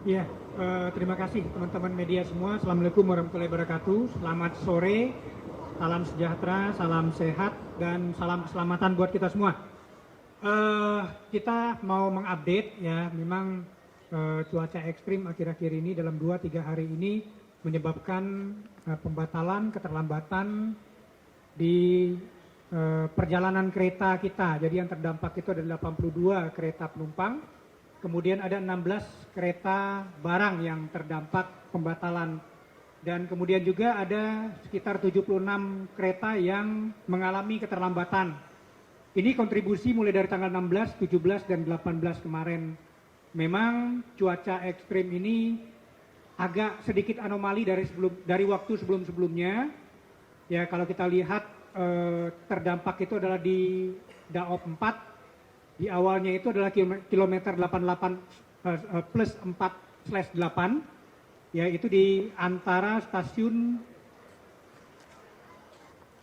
Ya, terima kasih teman-teman media semua. Assalamualaikum warahmatullahi wabarakatuh. Selamat sore, salam sejahtera, salam sehat, dan salam keselamatan buat kita semua. Kita mau mengupdate ya, memang cuaca ekstrim akhir-akhir ini dalam 2-3 hari ini menyebabkan pembatalan, keterlambatan di perjalanan kereta kita. Jadi yang terdampak itu ada 82 kereta penumpang, kemudian ada 16 kereta barang yang terdampak pembatalan, dan kemudian juga ada sekitar 76 kereta yang mengalami keterlambatan. Ini kontribusi mulai dari tanggal 16, 17, dan 18 kemarin. Memang cuaca ekstrim ini agak sedikit anomali dari waktu sebelum-sebelumnya. Ya, kalau kita lihat terdampak itu adalah di Daop 4. Di awalnya itu adalah kilometer 88 plus 4/8. Ya, itu di antara stasiun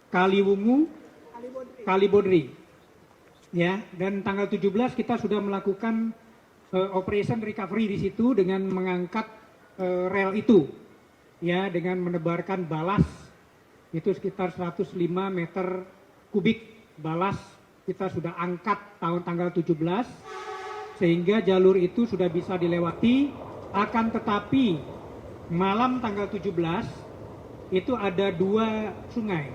Kaliwungu, Kalibodri. Ya, dan tanggal 17 kita sudah melakukan operation recovery di situ dengan mengangkat rel itu, ya, dengan menebarkan balas itu sekitar 105 meter kubik balas kita sudah angkat tanggal 17, sehingga jalur itu sudah bisa dilewati. Akan tetapi malam tanggal 17 itu ada dua sungai.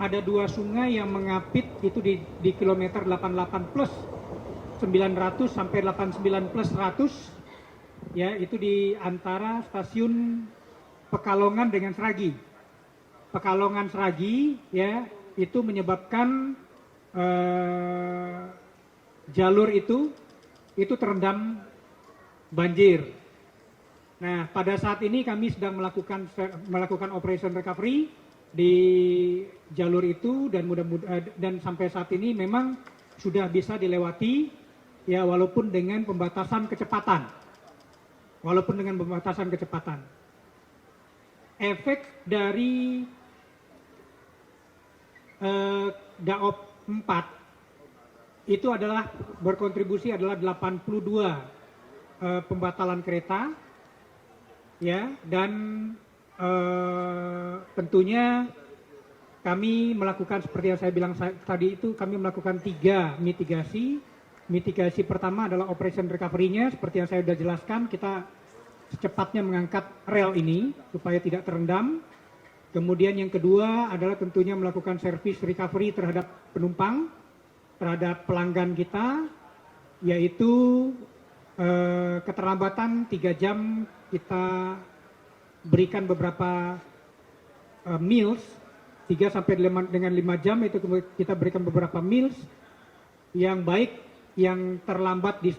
Ada dua sungai yang mengapit itu di kilometer 88 plus 900 sampai 89 plus 100, ya, itu di antara stasiun Pekalongan dengan Seragi. Pekalongan Seragi, ya, itu menyebabkan jalur itu terendam banjir. Nah, pada saat ini kami sedang melakukan operation recovery di jalur itu, dan sampai saat ini memang sudah bisa dilewati, ya, walaupun dengan pembatasan kecepatan. Efek dari Daop 4 itu adalah berkontribusi adalah 82 pembatalan kereta, ya, dan tentunya kami melakukan seperti yang saya bilang tadi itu, kami melakukan 3 mitigasi. Mitigasi pertama adalah operation recovery-nya, seperti yang saya sudah jelaskan, kita secepatnya mengangkat rel ini supaya tidak terendam. Kemudian yang kedua adalah tentunya melakukan service recovery terhadap penumpang, terhadap pelanggan kita, yaitu keterlambatan 3 jam kita berikan beberapa meals, 3 sampai dengan 5 jam itu kita berikan beberapa meals yang baik, yang terhambat di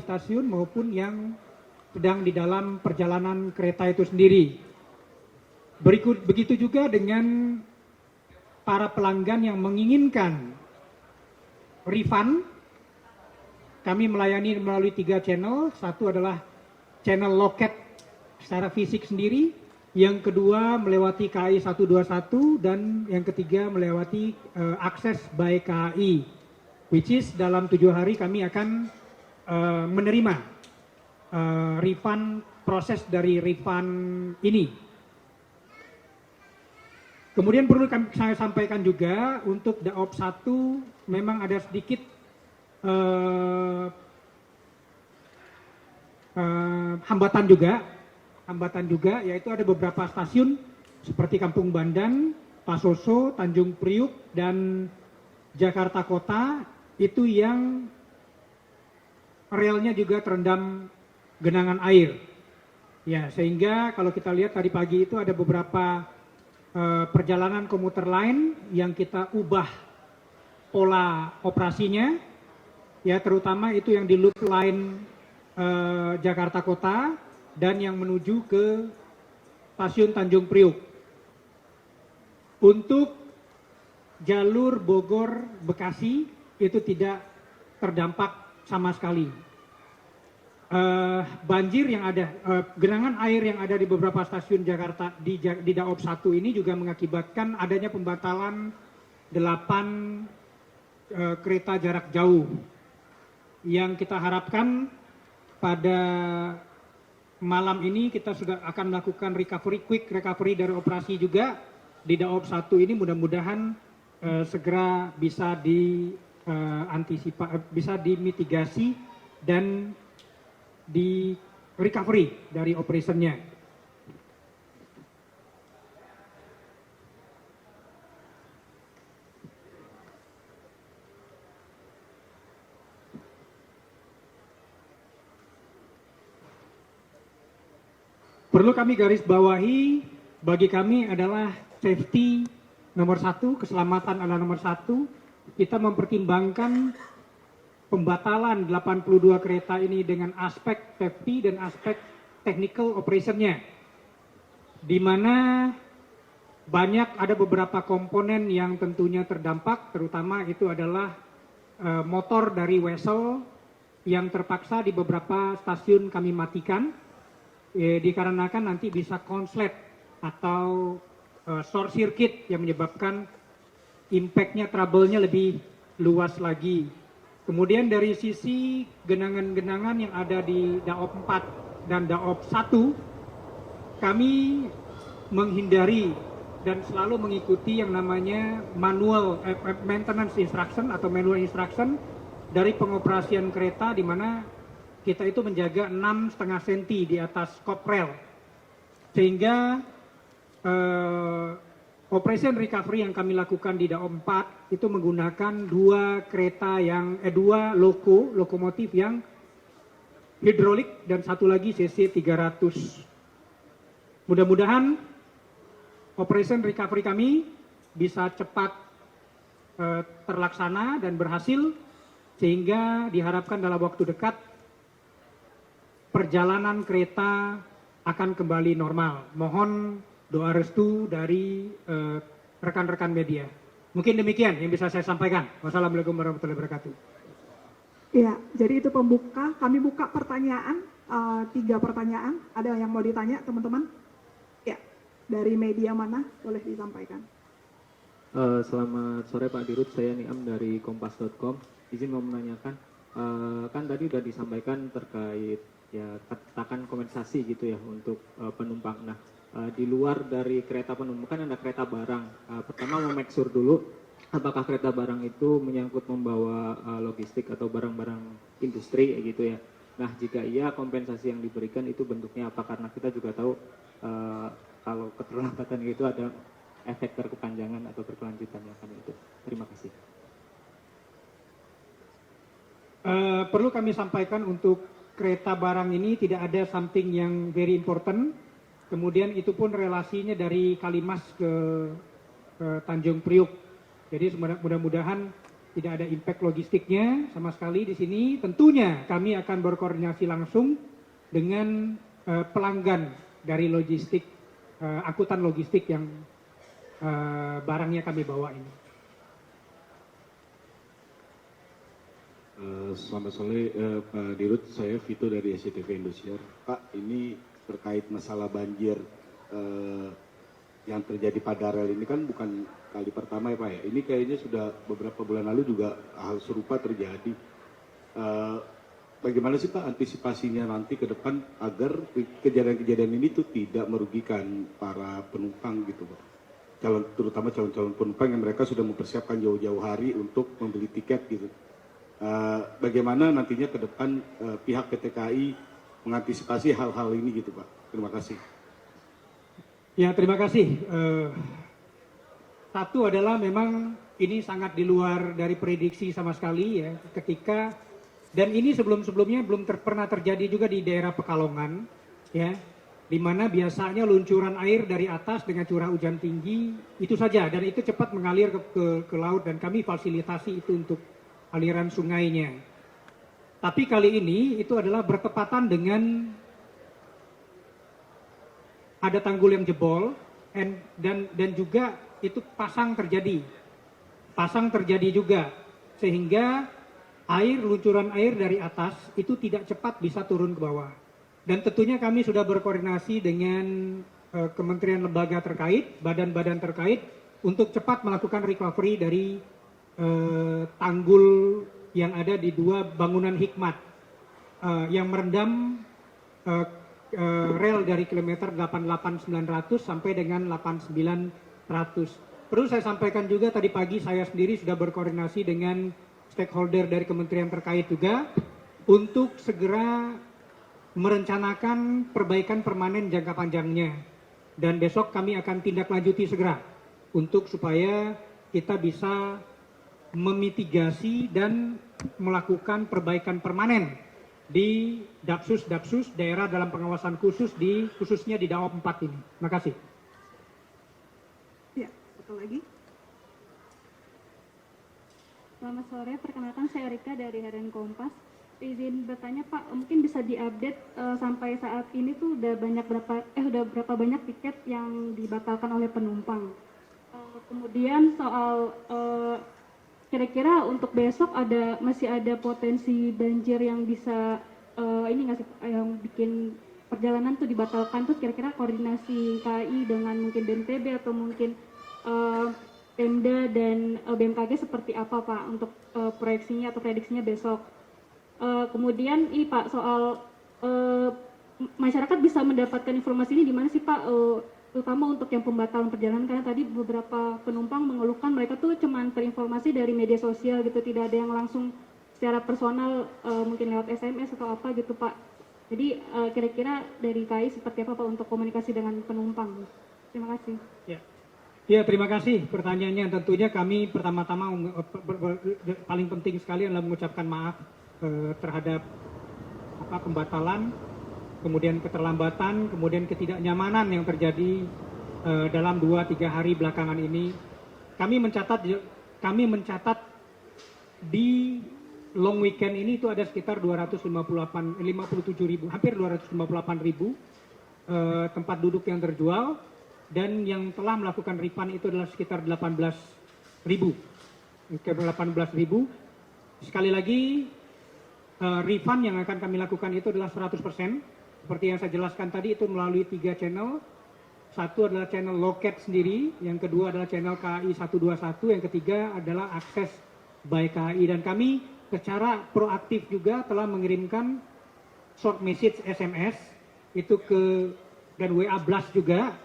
stasiun maupun yang sedang di dalam perjalanan kereta itu sendiri. Begitu juga dengan para pelanggan yang menginginkan refund, kami melayani melalui 3 channel. Satu adalah channel loket secara fisik sendiri, yang kedua melewati KAI 121, dan yang ketiga melewati akses by KAI, which is dalam 7 hari kami akan menerima refund, proses dari refund ini. Kemudian perlu saya sampaikan juga untuk Daop 1 memang ada sedikit hambatan juga, yaitu ada beberapa stasiun seperti Kampung Bandan, Pasoso, Tanjung Priuk, dan Jakarta Kota itu yang relnya juga terendam genangan air. Ya, sehingga kalau kita lihat tadi pagi itu ada beberapa perjalanan komuter lain yang kita ubah pola operasinya, ya, terutama itu yang di loop line Jakarta Kota dan yang menuju ke stasiun Tanjung Priuk. Untuk jalur Bogor Bekasi itu tidak terdampak sama sekali. Banjir yang ada, genangan air yang ada di beberapa stasiun Jakarta di Daop 1 ini juga mengakibatkan adanya pembatalan 8 kereta jarak jauh, yang kita harapkan pada malam ini kita sudah akan melakukan quick recovery dari operasi juga di Daob 1 ini, mudah-mudahan segera bisa bisa dimitigasi dan di recovery dari operationnya. Perlu kami garis bawahi, bagi kami adalah safety nomor 1, keselamatan adalah nomor 1. Kita mempertimbangkan pembatalan 82 kereta ini dengan aspek safety dan aspek technical operationnya, di mana ada beberapa komponen yang tentunya terdampak, terutama itu adalah motor dari vessel yang terpaksa di beberapa stasiun kami matikan, dikarenakan nanti bisa konslet atau short circuit yang menyebabkan impact-nya, trouble-nya lebih luas lagi. Kemudian dari sisi genangan-genangan yang ada di Daob 4 dan Daob 1, kami menghindari dan selalu mengikuti yang namanya manual maintenance instruction atau manual instruction dari pengoperasian kereta, di mana kita itu menjaga 6,5 cm di atas kop rel, sehingga operation recovery yang kami lakukan di Daob 4 itu menggunakan dua lokomotif yang hidrolik dan satu lagi CC 300. Mudah-mudahan operation recovery kami bisa cepat terlaksana dan berhasil, sehingga diharapkan dalam waktu dekat perjalanan kereta akan kembali normal. Mohon doa restu dari rekan-rekan media. Mungkin demikian yang bisa saya sampaikan. Wassalamualaikum warahmatullahi wabarakatuh. Ya, jadi itu pembuka. Kami buka pertanyaan, 3 pertanyaan. Ada yang mau ditanya, teman-teman? Ya, dari media mana? Boleh disampaikan. Selamat sore Pak Dirut, saya Niam dari kompas.com. Izin mau menanyakan, kan tadi sudah disampaikan terkait ya katakan kompensasi gitu ya untuk penumpang. Nah, di luar dari kereta penumpang kan ada kereta barang. Pertama mau make sure dulu apakah kereta barang itu menyangkut membawa logistik atau barang-barang industri gitu ya. Nah, jika iya, kompensasi yang diberikan itu bentuknya apa? Karena kita juga tahu kalau keterlambatan itu ada efek berkepanjangan atau berkelanjutannya kan itu. Terima kasih. Perlu kami sampaikan untuk kereta barang ini tidak ada something yang very important. Kemudian itu pun relasinya dari Kalimas ke Tanjung Priuk. Jadi mudah-mudahan tidak ada impact logistiknya sama sekali di sini. Tentunya kami akan berkoordinasi langsung dengan pelanggan dari logistik, angkutan logistik yang barangnya kami bawa ini. Selamat sore Pak Dirut, saya Vito dari SCTV Indosiar. Pak, ini terkait masalah banjir yang terjadi pada rel ini kan bukan kali pertama ya Pak ya. Ini kayaknya sudah beberapa bulan lalu juga hal serupa terjadi. Bagaimana sih Pak antisipasinya nanti ke depan agar kejadian-kejadian ini tuh tidak merugikan para penumpang gitu Pak? Terutama calon-calon penumpang yang mereka sudah mempersiapkan jauh-jauh hari untuk membeli tiket gitu. Bagaimana nantinya ke depan pihak PT KAI mengantisipasi hal-hal ini gitu Pak. Terima kasih. Ya, terima kasih. Satu adalah memang ini sangat di luar dari prediksi sama sekali ya, dan ini sebelum-sebelumnya belum pernah terjadi juga di daerah Pekalongan ya, di mana biasanya luncuran air dari atas dengan curah hujan tinggi itu saja, dan itu cepat mengalir ke laut, dan kami fasilitasi itu untuk aliran sungainya. Tapi kali ini itu adalah bertepatan dengan ada tanggul yang jebol dan juga itu pasang terjadi juga, sehingga luncuran air dari atas itu tidak cepat bisa turun ke bawah. Dan tentunya kami sudah berkoordinasi dengan kementerian lembaga terkait, badan-badan terkait untuk cepat melakukan recovery dari tanggul yang ada di 2 bangunan Hikmat. yang merendam rel dari kilometer 88.900 sampai dengan 8900. Perlu saya sampaikan juga tadi pagi saya sendiri sudah berkoordinasi dengan stakeholder dari kementerian terkait juga untuk segera merencanakan perbaikan permanen jangka panjangnya. Dan besok kami akan tindak lanjuti segera untuk supaya kita bisa memitigasi dan melakukan perbaikan permanen di Dapsus daerah dalam pengawasan khusus khususnya di Daob 4 ini. Terima kasih. Ya, satu lagi. Selamat sore, perkenalkan saya Rika dari Harian Kompas. Izin bertanya Pak, mungkin bisa diupdate sampai saat ini tuh udah berapa banyak tiket yang dibatalkan oleh penumpang. Kemudian soal kira-kira untuk besok masih ada potensi banjir yang bisa ini nggak sih yang bikin perjalanan tuh dibatalkan, tuh kira-kira koordinasi KAI dengan mungkin BNPB atau mungkin Pemda dan BMKG seperti apa Pak untuk proyeksinya atau prediksinya besok. Kemudian ini Pak soal masyarakat bisa mendapatkan informasi ini di mana sih Pak, terutama untuk yang pembatalan perjalanan, karena tadi beberapa penumpang mengeluhkan mereka tuh cuman terinformasi dari media sosial gitu, tidak ada yang langsung secara personal mungkin lewat SMS atau apa gitu Pak. Jadi kira-kira dari KAI seperti apa Pak untuk komunikasi dengan penumpang? Terima kasih. Ya, terima kasih pertanyaannya. Tentunya kami pertama-tama paling penting sekali adalah mengucapkan maaf terhadap pembatalan, kemudian keterlambatan, kemudian ketidaknyamanan yang terjadi dalam 2-3 hari belakangan ini. Kami mencatat di long weekend ini itu ada sekitar 57.000, hampir 258.000 tempat duduk yang terjual, dan yang telah melakukan refund itu adalah sekitar 18.000. Sekali lagi, refund yang akan kami lakukan itu adalah 100%. Seperti yang saya jelaskan tadi, itu melalui 3 channel. Satu adalah channel loket sendiri, yang kedua adalah channel KAI 121, yang ketiga adalah akses by KAI. Dan kami secara proaktif juga telah mengirimkan short message SMS itu dan WA blast juga,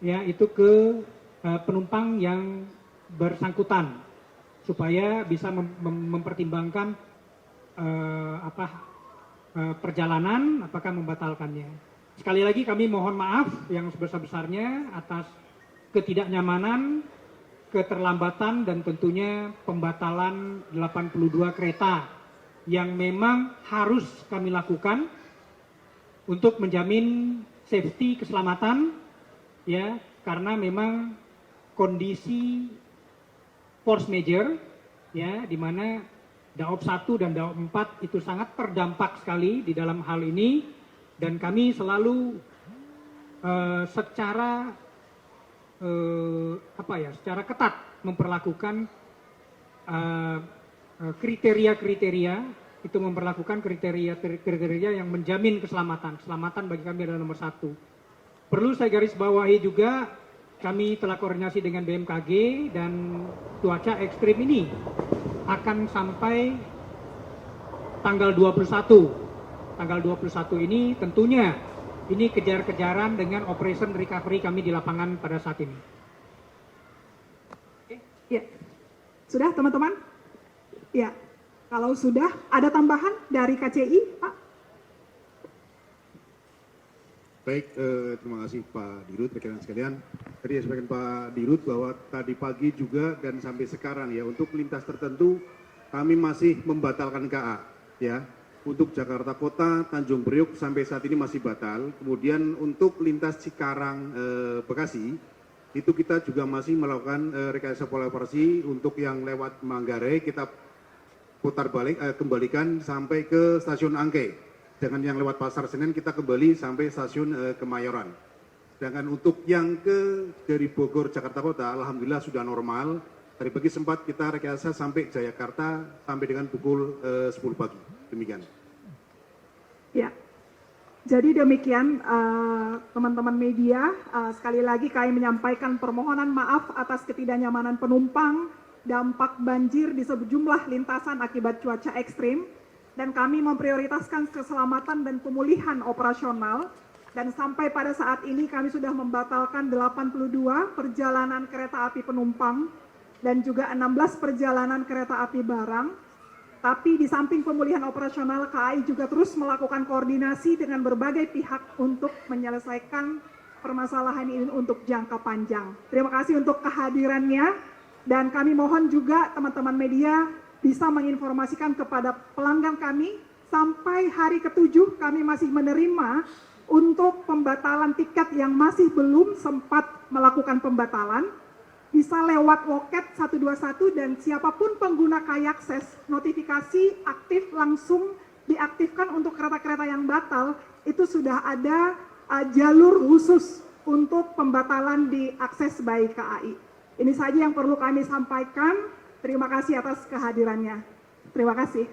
ya, itu ke penumpang yang bersangkutan supaya bisa mempertimbangkan perjalanan, apakah membatalkannya. Sekali lagi kami mohon maaf yang sebesar-besarnya atas ketidaknyamanan, keterlambatan, dan tentunya pembatalan 82 kereta yang memang harus kami lakukan untuk menjamin safety, keselamatan, ya, karena memang kondisi force major, ya, di mana Daob 1 dan Daob 4 itu sangat terdampak sekali di dalam hal ini, dan kami selalu secara ketat memperlakukan kriteria-kriteria, itu memperlakukan kriteria yang menjamin keselamatan. Keselamatan bagi kami adalah nomor 1. Perlu saya garis bawahi juga, kami telah koordinasi dengan BMKG, dan cuaca ekstrim ini akan sampai tanggal 21. Tanggal 21 ini tentunya ini kejar-kejaran dengan operation recovery kami di lapangan pada saat ini. Ya, sudah teman-teman? Ya, kalau sudah ada tambahan dari KCI, Pak? Baik, terima kasih Pak Dirut, rekan sekalian. Tadi disampaikan Pak Dirut bahwa tadi pagi juga dan sampai sekarang ya, untuk lintas tertentu kami masih membatalkan KA ya. Untuk Jakarta Kota, Tanjung Priok sampai saat ini masih batal. Kemudian untuk lintas Cikarang, Bekasi, itu kita juga masih melakukan rekayasa pola operasi. Untuk yang lewat Manggarai kita putar balik, kembalikan sampai ke stasiun Angke. Dengan yang lewat Pasar Senen kita kembali sampai stasiun Kemayoran. Sedangkan untuk yang dari Bogor Jakarta Kota, alhamdulillah sudah normal. Tadi pagi sempat kita rekayasa sampai Jayakarta sampai dengan pukul 10 pagi. Demikian. Ya, jadi demikian teman-teman media. Sekali lagi kami menyampaikan permohonan maaf atas ketidaknyamanan penumpang, dampak banjir di sejumlah lintasan akibat cuaca ekstrim. dan kami memprioritaskan keselamatan dan pemulihan operasional, dan sampai pada saat ini kami sudah membatalkan 82 perjalanan kereta api penumpang dan juga 16 perjalanan kereta api barang. Tapi di samping pemulihan operasional, KAI juga terus melakukan koordinasi dengan berbagai pihak untuk menyelesaikan permasalahan ini untuk jangka panjang. Terima kasih untuk kehadirannya, dan kami mohon juga teman-teman media bisa menginformasikan kepada pelanggan kami, sampai hari ke-7 kami masih menerima untuk pembatalan tiket yang masih belum sempat melakukan pembatalan, bisa lewat loket 121, dan siapapun pengguna KAI Akses, notifikasi aktif langsung diaktifkan untuk kereta-kereta yang batal. Itu sudah ada jalur khusus untuk pembatalan di akses by KAI. Ini saja yang perlu kami sampaikan. Terima kasih atas kehadirannya. Terima kasih.